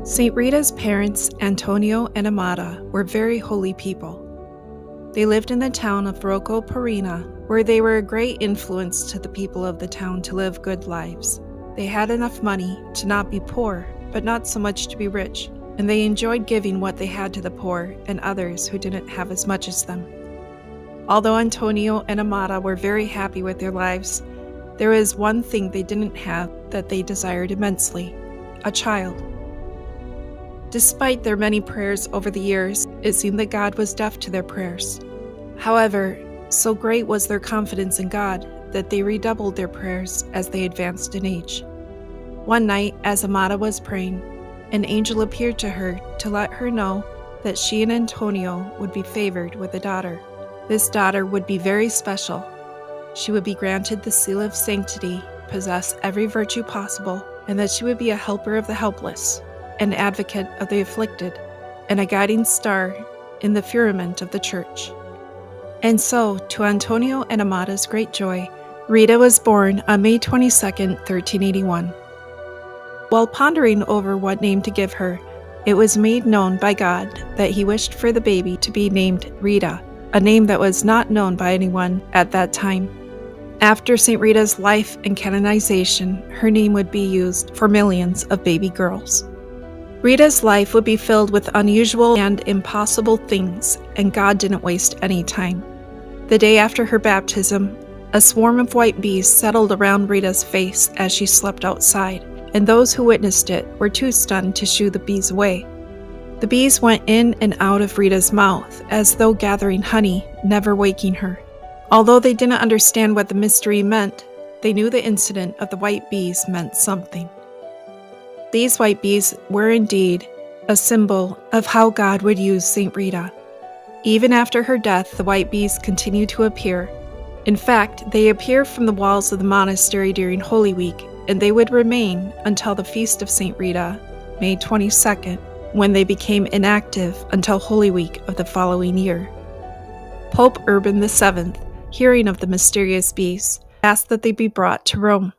St. Rita's parents, Antonio and Amata, were very holy people. They lived in the town of Rocco Parina, where they were a great influence to the people of the town to live good lives. They had enough money to not be poor, but not so much to be rich, and they enjoyed giving what they had to the poor and others who didn't have as much as them. Although Antonio and Amata were very happy with their lives, there was one thing they didn't have that they desired immensely: a child. Despite their many prayers over the years, it seemed that God was deaf to their prayers. However, so great was their confidence in God that they redoubled their prayers as they advanced in age. One night, as Amata was praying, an angel appeared to her to let her know that she and Antonio would be favored with a daughter. This daughter would be very special. She would be granted the seal of sanctity, possess every virtue possible, and that she would be a helper of the helpless, an advocate of the afflicted, and a guiding star in the firmament of the church. And so, to Antonio and Amata's great joy, Rita was born on May 22, 1381. While pondering over what name to give her, it was made known by God that he wished for the baby to be named Rita, a name that was not known by anyone at that time. After St. Rita's life and canonization, her name would be used for millions of baby girls. Rita's life would be filled with unusual and impossible things, and God didn't waste any time. The day after her baptism, a swarm of white bees settled around Rita's face as she slept outside, and those who witnessed it were too stunned to shoo the bees away. The bees went in and out of Rita's mouth as though gathering honey, never waking her. Although they didn't understand what the mystery meant, they knew the incident of the white bees meant something. These white bees were indeed a symbol of how God would use St. Rita. Even after her death, the white bees continued to appear. In fact, they appear from the walls of the monastery during Holy Week, and they would remain until the feast of St. Rita, May 22nd, when they became inactive until Holy Week of the following year. Pope Urban VII, hearing of the mysterious bees, asked that they be brought to Rome.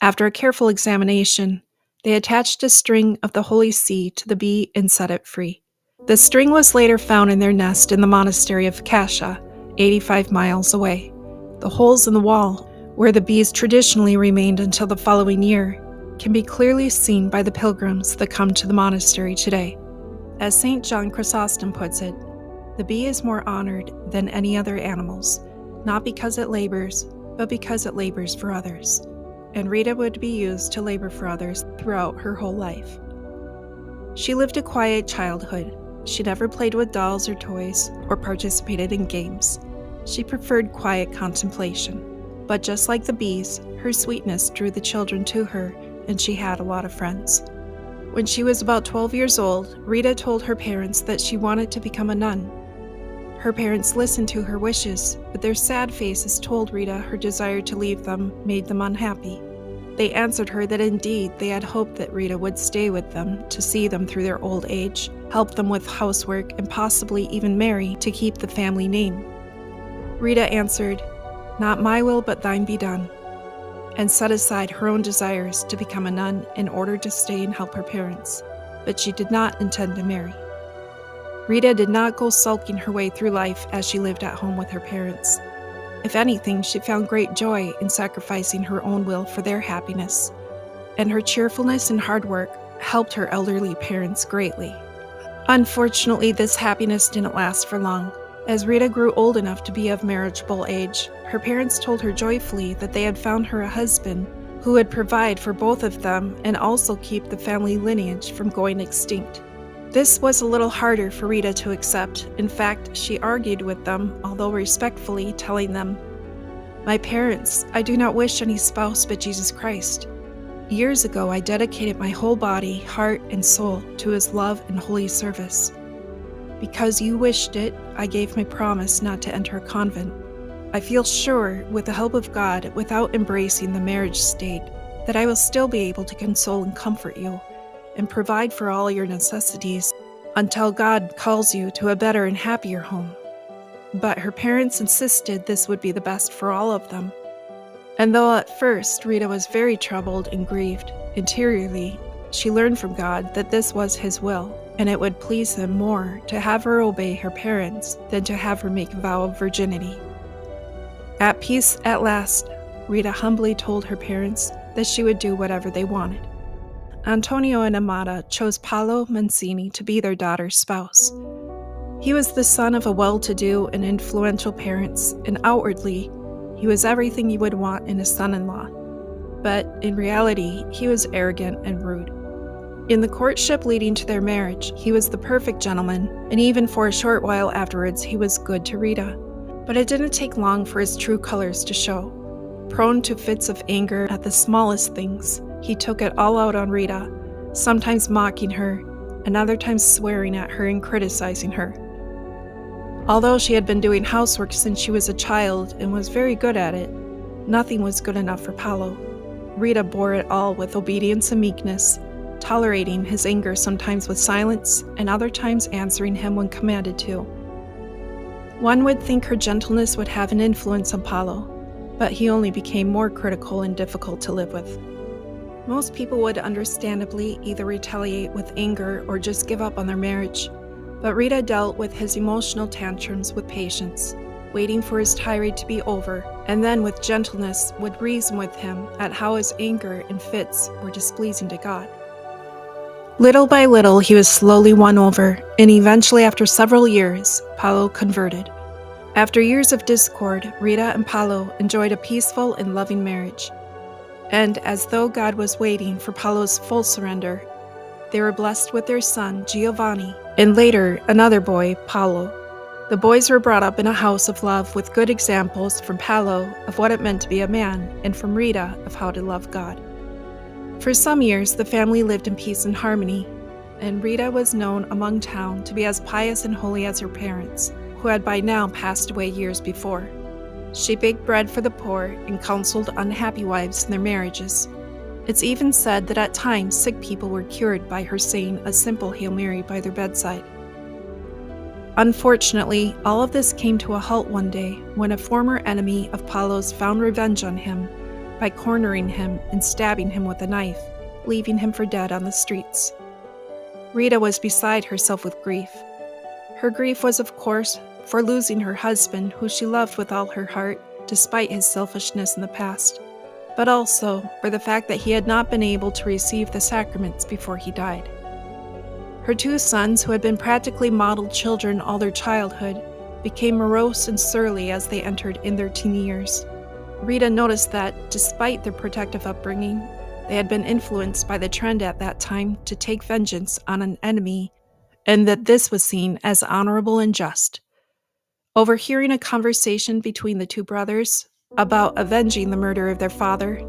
After a careful examination, they attached a string of the Holy See to the bee and set it free. The string was later found in their nest in the monastery of Cascia, 85 miles away. The holes in the wall, where the bees traditionally remained until the following year, can be clearly seen by the pilgrims that come to the monastery today. As St. John Chrysostom puts it, the bee is more honored than any other animals, not because it labors, but because it labors for others. And Rita would be used to labor for others throughout her whole life. She lived a quiet childhood. She never played with dolls or toys or participated in games. She preferred quiet contemplation. But just like the bees, her sweetness drew the children to her, and she had a lot of friends. When she was about 12 years old, Rita told her parents that she wanted to become a nun. Her parents listened to her wishes, but their sad faces told Rita her desire to leave them made them unhappy. They answered her that indeed they had hoped that Rita would stay with them to see them through their old age, help them with housework, and possibly even marry to keep the family name. Rita answered, "Not my will but thine be done," and set aside her own desires to become a nun in order to stay and help her parents, but she did not intend to marry. Rita did not go sulking her way through life as she lived at home with her parents. If anything, she found great joy in sacrificing her own will for their happiness, and her cheerfulness and hard work helped her elderly parents greatly. Unfortunately, this happiness didn't last for long. As Rita grew old enough to be of marriageable age, her parents told her joyfully that they had found her a husband who would provide for both of them and also keep the family lineage from going extinct. This was a little harder for Rita to accept. In fact, she argued with them, although respectfully, telling them, "My parents, I do not wish any spouse but Jesus Christ. Years ago, I dedicated my whole body, heart, and soul to his love and holy service. Because you wished it, I gave my promise not to enter a convent. I feel sure, with the help of God, without embracing the marriage state, that I will still be able to console and comfort you, and provide for all your necessities until God calls you to a better and happier home." But her parents insisted this would be the best for all of them. And though at first Rita was very troubled and grieved, interiorly she learned from God that this was His will, and it would please Him more to have her obey her parents than to have her make a vow of virginity. At peace at last, Rita humbly told her parents that she would do whatever they wanted. Antonio and Amata chose Paolo Mancini to be their daughter's spouse. He was the son of a well-to-do and influential parents, and outwardly, he was everything you would want in a son-in-law. But in reality, he was arrogant and rude. In the courtship leading to their marriage, he was the perfect gentleman, and even for a short while afterwards, he was good to Rita. But it didn't take long for his true colors to show. Prone to fits of anger at the smallest things, he took it all out on Rita, sometimes mocking her, and other times swearing at her and criticizing her. Although she had been doing housework since she was a child and was very good at it, nothing was good enough for Paolo. Rita bore it all with obedience and meekness, tolerating his anger sometimes with silence and other times answering him when commanded to. One would think her gentleness would have an influence on Paolo, but he only became more critical and difficult to live with. Most people would understandably either retaliate with anger or just give up on their marriage. But Rita dealt with his emotional tantrums with patience, waiting for his tirade to be over, and then with gentleness would reason with him at how his anger and fits were displeasing to God. Little by little, he was slowly won over, and eventually, after several years, Paolo converted. After years of discord, Rita and Paolo enjoyed a peaceful and loving marriage. And as though God was waiting for Paolo's full surrender, they were blessed with their son, Giovanni, and later, another boy, Paolo. The boys were brought up in a house of love with good examples from Paolo of what it meant to be a man, and from Rita of how to love God. For some years, the family lived in peace and harmony, and Rita was known among town to be as pious and holy as her parents, who had by now passed away years before. She baked bread for the poor and counseled unhappy wives in their marriages. It's even said that at times sick people were cured by her saying a simple Hail Mary by their bedside. Unfortunately, all of this came to a halt one day when a former enemy of Paolo's found revenge on him by cornering him and stabbing him with a knife, leaving him for dead on the streets. Rita was beside herself with grief. Her grief was, of course, for losing her husband, who she loved with all her heart, despite his selfishness in the past, but also for the fact that he had not been able to receive the sacraments before he died. Her two sons, who had been practically modeled children all their childhood, became morose and surly as they entered in their teen years. Rita noticed that, despite their protective upbringing, they had been influenced by the trend at that time to take vengeance on an enemy, and that this was seen as honorable and just. Overhearing a conversation between the two brothers about avenging the murder of their father,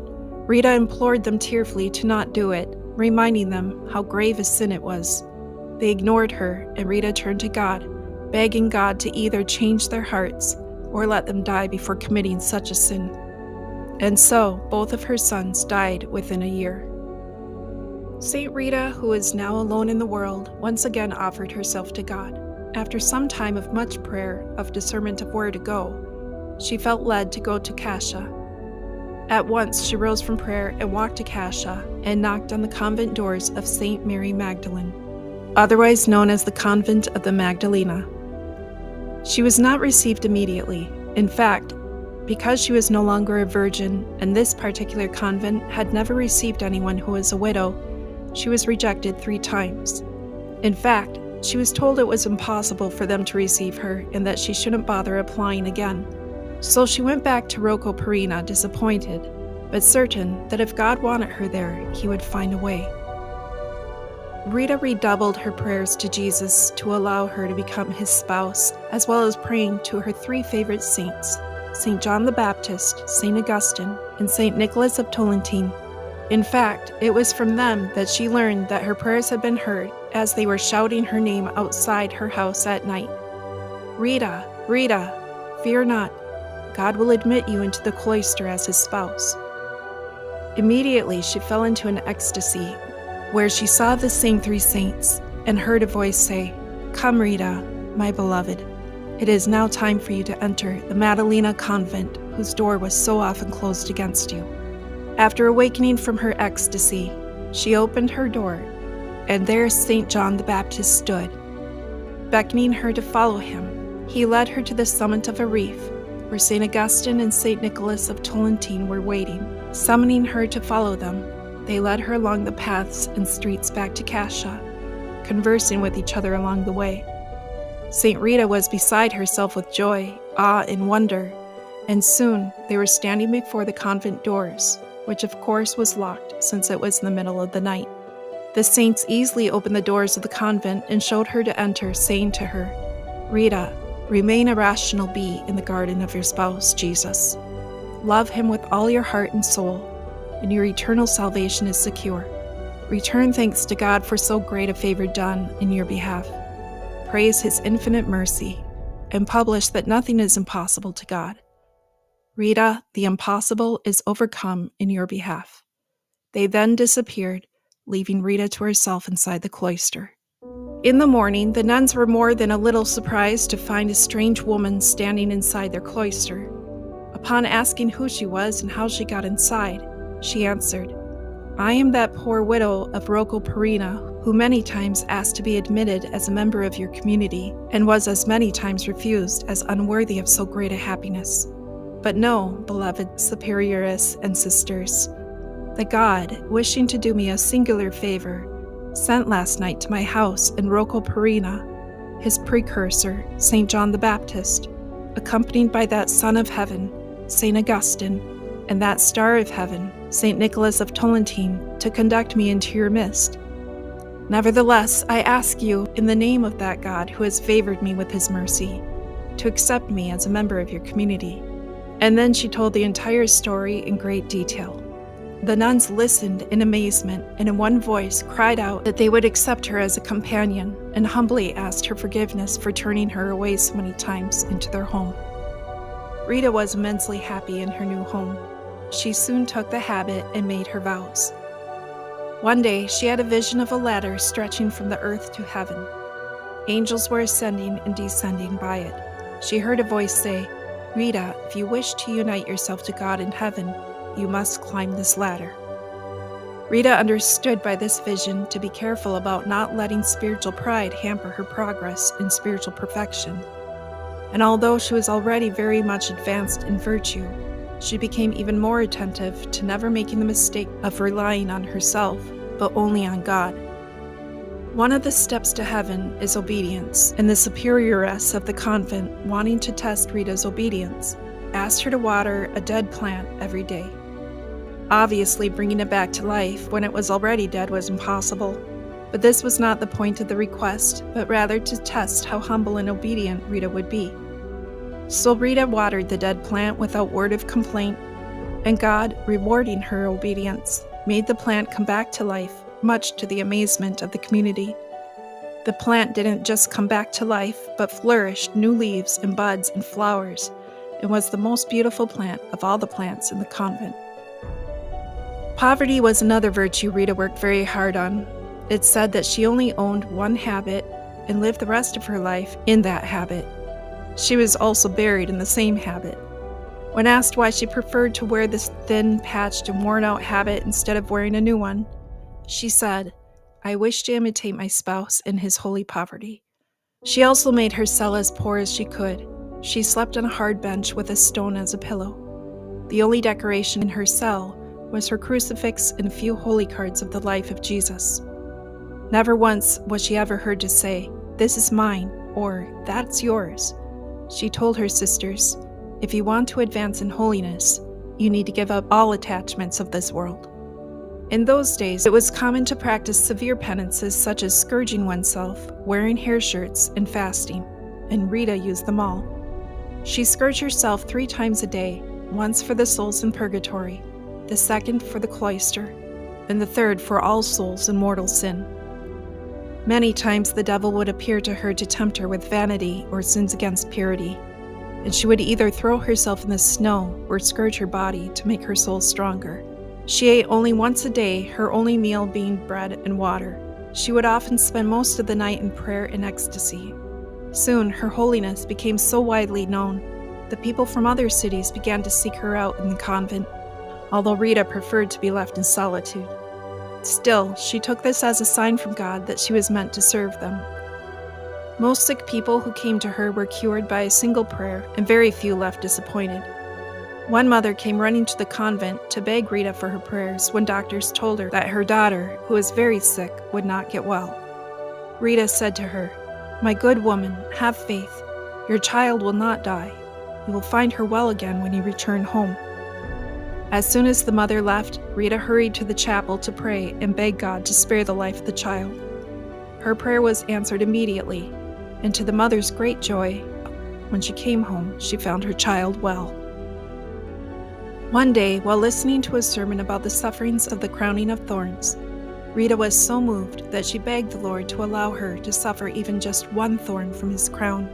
Rita implored them tearfully to not do it, reminding them how grave a sin it was. They ignored her, and Rita turned to God, begging God to either change their hearts or let them die before committing such a sin. And so, both of her sons died within a year. St.Rita, who is now alone in the world, once again offered herself to God. After some time of much prayer, of discernment of where to go, she felt led to go to Cascia. At once she rose from prayer and walked to Cascia and knocked on the convent doors of St. Mary Magdalene, otherwise known as the Convent of the Magdalena. She was not received immediately. In fact, because she was no longer a virgin and this particular convent had never received anyone who was a widow, she was rejected 3 times. In fact, she was told it was impossible for them to receive her and that she shouldn't bother applying again. So she went back to Rocco Parina disappointed, but certain that if God wanted her there, he would find a way. Rita redoubled her prayers to Jesus to allow her to become his spouse, as well as praying to her 3 favorite saints, St. John the Baptist, St. Augustine, and St. Nicholas of Tolentine. In fact, it was from them that she learned that her prayers had been heard as they were shouting her name outside her house at night. "Rita, Rita, fear not. God will admit you into the cloister as his spouse." Immediately she fell into an ecstasy, where she saw the same 3 saints and heard a voice say, "Come, Rita, my beloved. It is now time for you to enter the Maddalena convent, whose door was so often closed against you." After awakening from her ecstasy, She opened her door, and there St. John the Baptist stood, beckoning her to follow him. He led her to the summit of a reef, where St. Augustine and St. Nicholas of Tolentine were waiting. Summoning her to follow them, they led her along the paths and streets back to Cascia, conversing with each other along the way. St.Rita was beside herself with joy, awe, and wonder, and soon they were standing before the convent doors, which of course was locked since it was in the middle of the night. The saints easily opened the doors of the convent and showed her to enter, saying to her, "Rita, remain a rational bee in the garden of your spouse, Jesus. Love him with all your heart and soul, and your eternal salvation is secure. Return thanks to God for so great a favor done in your behalf. Praise his infinite mercy, and publish that nothing is impossible to God. Rita, the impossible is overcome in your behalf." They then disappeared, leaving Rita to herself inside the cloister. In the morning, the nuns were more than a little surprised to find a strange woman standing inside their cloister. Upon asking who she was and how she got inside, she answered, "I am that poor widow of Roccoparina who many times asked to be admitted as a member of your community and was as many times refused as unworthy of so great a happiness. But know, beloved superioress and sisters, that God, wishing to do me a singular favor, sent last night to my house in Roccoparina his precursor, St. John the Baptist, accompanied by that Son of Heaven, St. Augustine, and that Star of Heaven, St. Nicholas of Tolentine, to conduct me into your midst. Nevertheless, I ask you, in the name of that God who has favored me with his mercy, to accept me as a member of your community." And then she told the entire story in great detail. The nuns listened in amazement and in one voice cried out that they would accept her as a companion and humbly asked her forgiveness for turning her away so many times into their home. Rita was immensely happy in her new home. She soon took the habit and made her vows. One day, she had a vision of a ladder stretching from the earth to heaven. Angels were ascending and descending by it. She heard a voice say, "Rita, if you wish to unite yourself to God in heaven, you must climb this ladder." Rita understood by this vision to be careful about not letting spiritual pride hamper her progress in spiritual perfection. And although she was already very much advanced in virtue, she became even more attentive to never making the mistake of relying on herself, but only on God. One of the steps to heaven is obedience, and the superioress of the convent, wanting to test Rita's obedience, asked her to water a dead plant every day. Obviously, bringing it back to life when it was already dead was impossible, but this was not the point of the request, but rather to test how humble and obedient Rita would be. So Rita watered the dead plant without word of complaint, and God, rewarding her obedience, made the plant come back to life, much to the amazement of the community. The plant didn't just come back to life, but flourished new leaves and buds and flowers, and was the most beautiful plant of all the plants in the convent. Poverty was another virtue Rita worked very hard on. It's said that she only owned one habit and lived the rest of her life in that habit. She was also buried in the same habit. When asked why she preferred to wear this thin, patched, and worn-out habit instead of wearing a new one, she said, "I wish to imitate my spouse in his holy poverty." She also made her cell as poor as she could. She slept on a hard bench with a stone as a pillow. The only decoration in her cell was her crucifix and a few holy cards of the life of Jesus. Never once was she ever heard to say, "This is mine," or "That's yours." She told her sisters, "If you want to advance in holiness, you need to give up all attachments of this world." In those days, it was common to practice severe penances such as scourging oneself, wearing hair shirts, and fasting, and Rita used them all. She scourged herself 3 times a day, once for the souls in purgatory, the second for the cloister, and the third for all souls in mortal sin. Many times the devil would appear to her to tempt her with vanity or sins against purity, and she would either throw herself in the snow or scourge her body to make her soul stronger. She ate only once a day, her only meal being bread and water. She would often spend most of the night in prayer and ecstasy. Soon her holiness became so widely known that people from other cities began to seek her out in the convent, although Rita preferred to be left in solitude. Still, she took this as a sign from God that she was meant to serve them. Most sick people who came to her were cured by a single prayer, and very few left disappointed. One mother came running to the convent to beg Rita for her prayers when doctors told her that her daughter, who was very sick, would not get well. Rita said to her, "My good woman, have faith. Your child will not die. You will find her well again when you return home." As soon as the mother left, Rita hurried to the chapel to pray and beg God to spare the life of the child. Her prayer was answered immediately, and to the mother's great joy, when she came home, she found her child well. One day, while listening to a sermon about the sufferings of the crowning of thorns, Rita was so moved that she begged the Lord to allow her to suffer even just one thorn from his crown,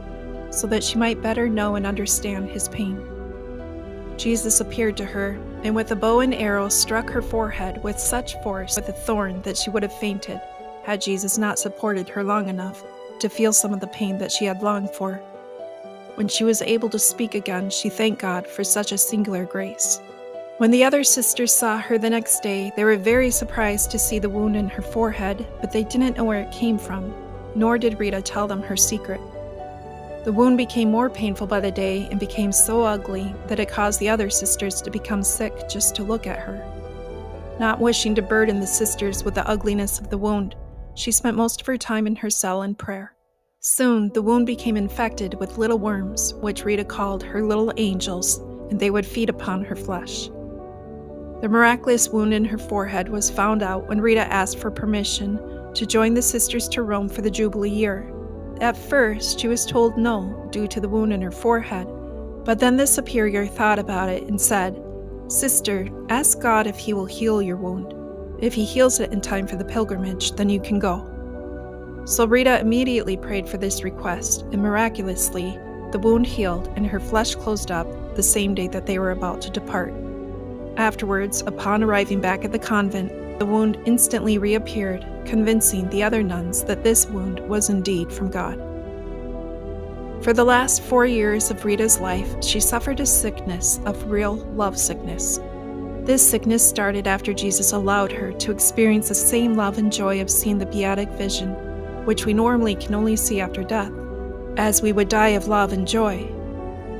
so that she might better know and understand his pain. Jesus appeared to her, and with a bow and arrow struck her forehead with such force with a thorn that she would have fainted, had Jesus not supported her long enough to feel some of the pain that she had longed for. When she was able to speak again, she thanked God for such a singular grace. When the other sisters saw her the next day, they were very surprised to see the wound in her forehead, but they didn't know where it came from, nor did Rita tell them her secret. The wound became more painful by the day and became so ugly that it caused the other sisters to become sick just to look at her. Not wishing to burden the sisters with the ugliness of the wound, she spent most of her time in her cell in prayer. Soon, the wound became infected with little worms, which Rita called her little angels, and they would feed upon her flesh. The miraculous wound in her forehead was found out when Rita asked for permission to join the sisters to Rome for the Jubilee year. At first, she was told no, due to the wound in her forehead, but then the superior thought about it and said, "Sister, ask God if he will heal your wound. If he heals it in time for the pilgrimage, then you can go." So Rita immediately prayed for this request, and miraculously, the wound healed and her flesh closed up the same day that they were about to depart. Afterwards, upon arriving back at the convent, the wound instantly reappeared, convincing the other nuns that this wound was indeed from God. For the last 4 years of Rita's life, she suffered a sickness of real love sickness. This sickness started after Jesus allowed her to experience the same love and joy of seeing the beatific vision, which we normally can only see after death, as we would die of love and joy.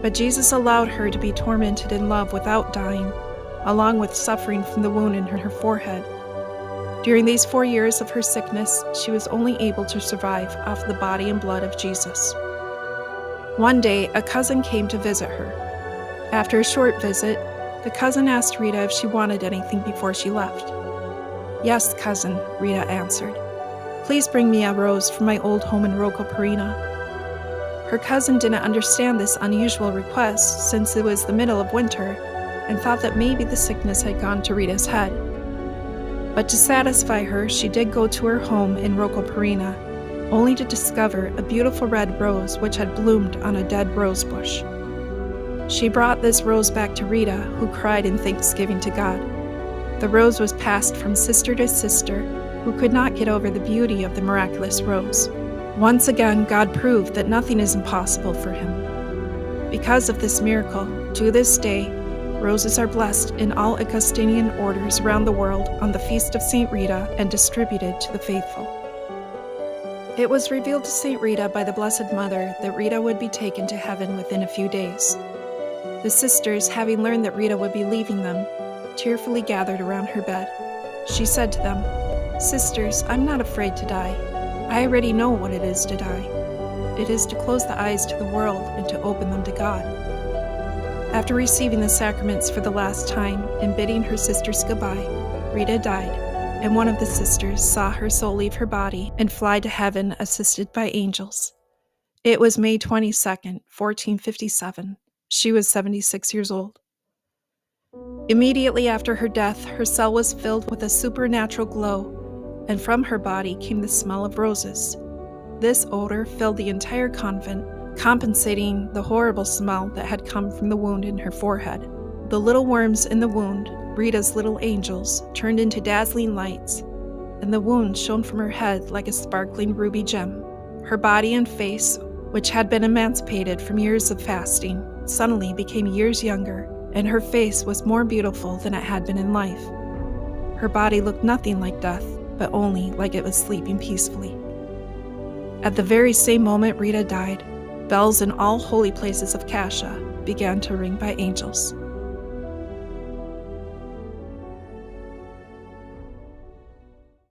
But Jesus allowed her to be tormented in love without dying, along with suffering from the wound in her forehead. During these 4 years of her sickness, she was only able to survive off the body and blood of Jesus. One day, a cousin came to visit her. After a short visit, the cousin asked Rita if she wanted anything before she left. "Yes, cousin," Rita answered. "Please bring me a rose from my old home in Rocca Parina." Her cousin didn't understand this unusual request since it was the middle of winter, and thought that maybe the sickness had gone to Rita's head. But to satisfy her, she did go to her home in Rocca Parina, only to discover a beautiful red rose which had bloomed on a dead rose bush. She brought this rose back to Rita, who cried in thanksgiving to God. The rose was passed from sister to sister, who could not get over the beauty of the miraculous rose. Once again, God proved that nothing is impossible for him. Because of this miracle, to this day, roses are blessed in all Augustinian orders around the world on the feast of St. Rita and distributed to the faithful. It was revealed to St. Rita by the Blessed Mother that Rita would be taken to heaven within a few days. The sisters, having learned that Rita would be leaving them, tearfully gathered around her bed. She said to them, "Sisters, I'm not afraid to die. I already know what it is to die. It is to close the eyes to the world and to open them to God." After receiving the sacraments for the last time and bidding her sisters goodbye, Rita died, and one of the sisters saw her soul leave her body and fly to heaven assisted by angels. It was May 22nd, 1457. She was 76 years old. Immediately after her death, her cell was filled with a supernatural glow, and from her body came the smell of roses. This odor filled the entire convent, compensating the horrible smell that had come from the wound in her forehead. The little worms in the wound, Rita's little angels, turned into dazzling lights, and the wound shone from her head like a sparkling ruby gem. Her body and face, which had been emancipated from years of fasting, suddenly became years younger, and her face was more beautiful than it had been in life. her body looked nothing like death, but only like it was sleeping peacefully. At the very same moment Rita died, bells in all holy places of Cascia began to ring by angels.